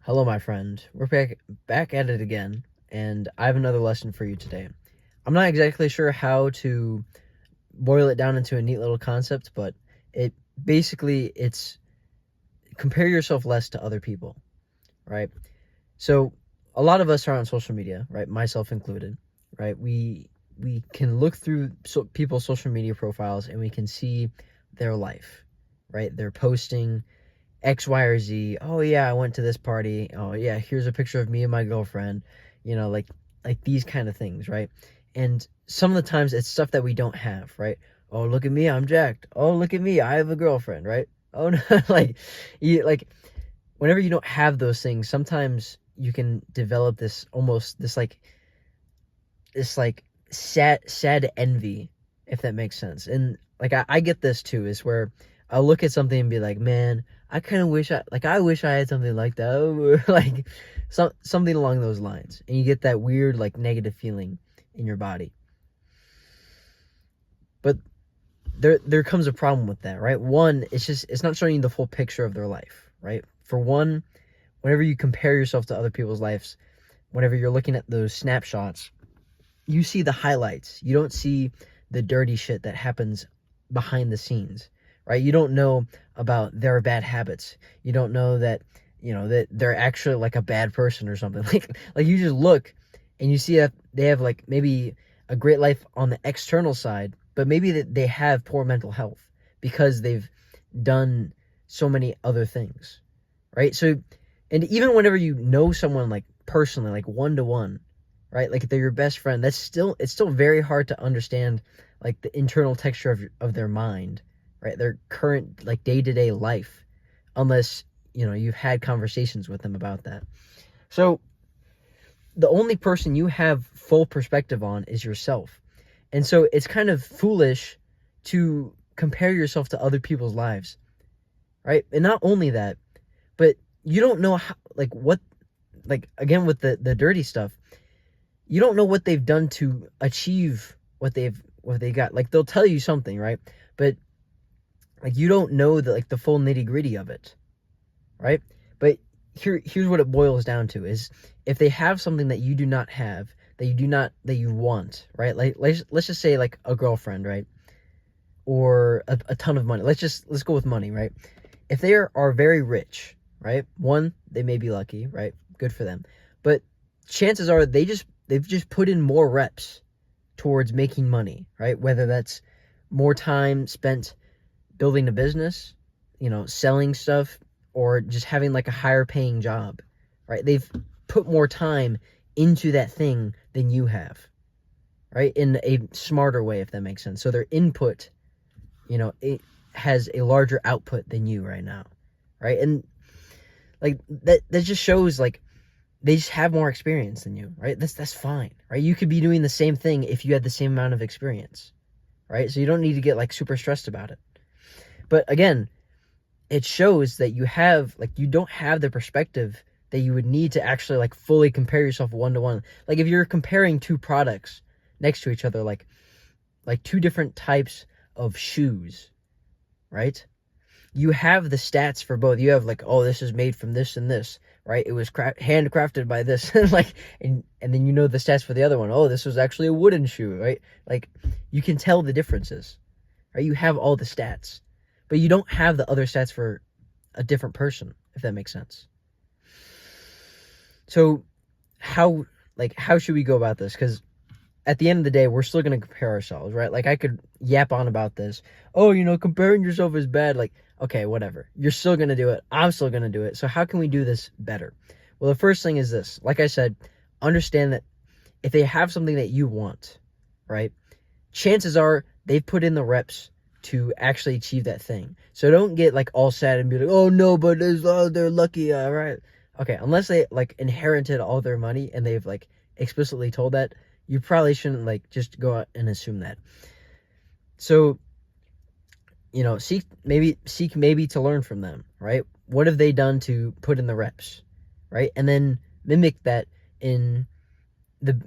Hello, my friend. We're back at it again, and I have another lesson for you today. I'm not exactly sure how to boil it down into a neat little concept, but it it's compare yourself less to other people, right? So a lot of us are on social media, right? Myself included, right? We can look through people's social media profiles and we can see their life, right? They're posting X, Y, or Z. Oh yeah, I went to this party. Oh yeah, here's a picture of me and my girlfriend. You know, like these kind of things, right? And some of the times it's stuff that we don't have, right? Oh, look at me, I'm jacked. Oh, look at me, I have a girlfriend, right? Oh no, like whenever you don't have those things, sometimes you can develop this like sad envy, if that makes sense. And like I get this too, is where I'll look at something and be like, man, I kind of wish I wish I had something like that, or like something along those lines. And you get that weird like negative feeling in your body. But there comes a problem with that, right? One, it's not showing you the full picture of their life, right? For one, whenever you compare yourself to other people's lives, whenever you're looking at those snapshots, you see the highlights. You don't see the dirty shit that happens behind the scenes, right? You don't know about their bad habits. You don't know that, that they're actually like a bad person or something. Like you just look and you see that they have like maybe a great life on the external side, but maybe that they have poor mental health because they've done so many other things, right? So, and even whenever you know someone like personally, like one to one, right? Like they're your best friend. It's still very hard to understand like the internal texture of their mind, right? Their current like day-to-day life, unless, you've had conversations with them about that. So the only person you have full perspective on is yourself. And so it's kind of foolish to compare yourself to other people's lives, right? And not only that, but you don't know how, like what, like again with the dirty stuff, you don't know what they've done to achieve what they got. Like they'll tell you something, right? But like you don't know the full nitty-gritty of it, right? But here's what it boils down to is if they have something that you do not have, that you want, right? Like let's just say like a girlfriend, right? Or a ton of money. Let's go with money, right? If they are very rich, right? One, they may be lucky, right? Good for them. But chances are they've just put in more reps towards making money, right? Whether that's more time spent building a business, selling stuff, or just having like a higher paying job, right? They've put more time into that thing than you have, right? In a smarter way, if that makes sense. So their input, it has a larger output than you right now, right? And like that just shows like they just have more experience than you, right? That's fine, right? You could be doing the same thing if you had the same amount of experience, right? So you don't need to get like super stressed about it. But again, it shows that you don't have the perspective that you would need to actually like fully compare yourself one to one. Like if you're comparing two products next to each other, like two different types of shoes, right? You have the stats for both. You have like, oh, this is made from this and this, right? It was handcrafted by this, like, and then the stats for the other one. Oh, this was actually a wooden shoe, right? Like, you can tell the differences, right? You have all the stats, but you don't have the other stats for a different person, if that makes sense. So, how should we go about this? Because at the end of the day, we're still going to compare ourselves, right? Like I could yap on about this. Oh, comparing yourself is bad. Like, okay, whatever. You're still going to do it. I'm still going to do it. So how can we do this better? Well, the first thing is this. Like I said, understand that if they have something that you want, right? Chances are they've put in the reps to actually achieve that thing. So don't get like all sad and be like, oh no, but they're lucky, all right? Okay, unless they like inherited all their money and they've like explicitly told that, you probably shouldn't like just go out and assume that. So, seek maybe to learn from them, right? What have they done to put in the reps, right? And then mimic that in the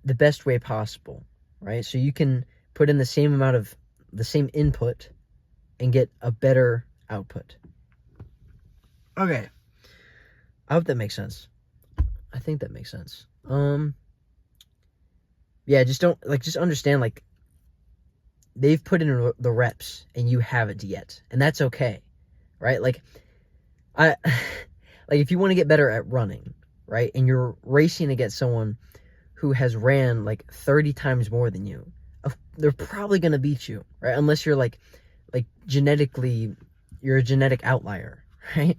best way possible, right? So you can put in the same input and get a better output. Okay. I hope that makes sense. I think that makes sense. Yeah, just don't, like, just understand, like, they've put in the reps and you haven't yet, and that's okay, right? Like, I like, if you want to get better at running, right, and you're racing against someone who has ran like 30 times more than you, they're probably going to beat you, right? Unless you're like genetically, you're a genetic outlier, right?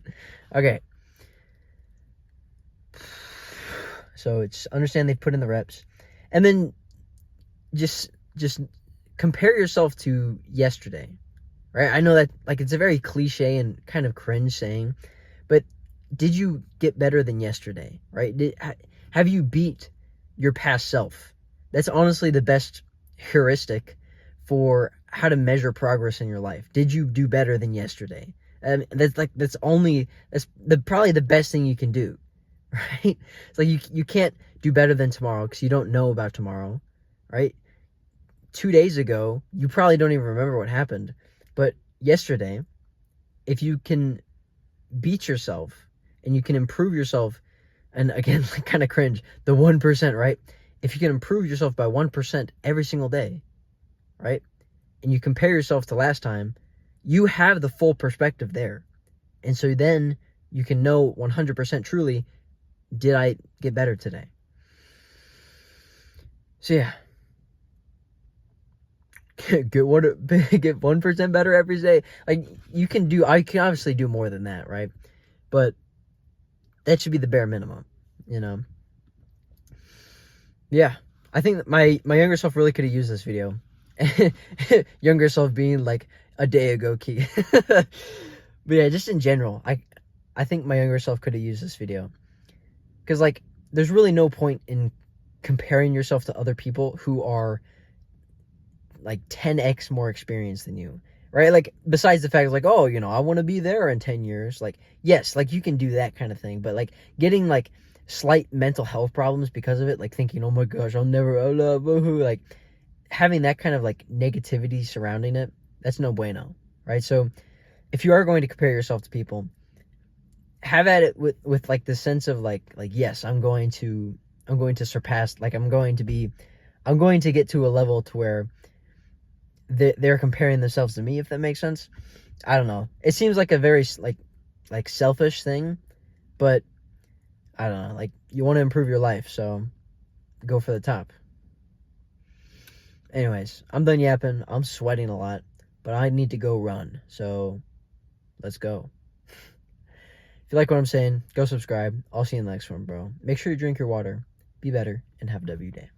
Okay. So it's understand they've put in the reps, and then just compare yourself to yesterday, right? I know that, like, it's a very cliche and kind of cringe saying, but did you get better than yesterday, right? Have you beat your past self? That's honestly the best heuristic for how to measure progress in your life. Did you do better than yesterday? That's probably the best thing you can do, right? It's like you can't do better than tomorrow because you don't know about tomorrow, right? 2 days ago, you probably don't even remember what happened, but yesterday, if you can beat yourself and you can improve yourself, and again, like, kind of cringe, the 1%, right? If you can improve yourself by 1% every single day, right? And you compare yourself to last time, you have the full perspective there. And so then you can know 100% truly, did I get better today? So yeah. Get 1% better every day. Like, I can obviously do more than that, right? But that should be the bare minimum, you know? Yeah. I think that my younger self really could have used this video. Younger self being like a day ago key. But yeah, just in general, I think my younger self could have used this video. Because, like, there's really no point in comparing yourself to other people who are like 10x more experienced than you, right? Like, besides the fact, like, oh, I want to be there in 10 years. Like, yes, like, you can do that kind of thing, but like getting like slight mental health problems because of it, like thinking, oh my gosh, I'll never, like, having that kind of like negativity surrounding it, that's no bueno, right? So if you are going to compare yourself to people, have at it with like the sense of like yes, I'm going to surpass, like, I'm going to get to a level to where they're comparing themselves to me, if that makes sense. I don't know. It seems like a very like selfish thing, but I don't know. Like, you want to improve your life, so go for the top. Anyways, I'm done yapping. I'm sweating a lot, but I need to go run. So let's go. If you like what I'm saying, go subscribe. I'll see you in the next one, bro. Make sure you drink your water. Be better and have a W day.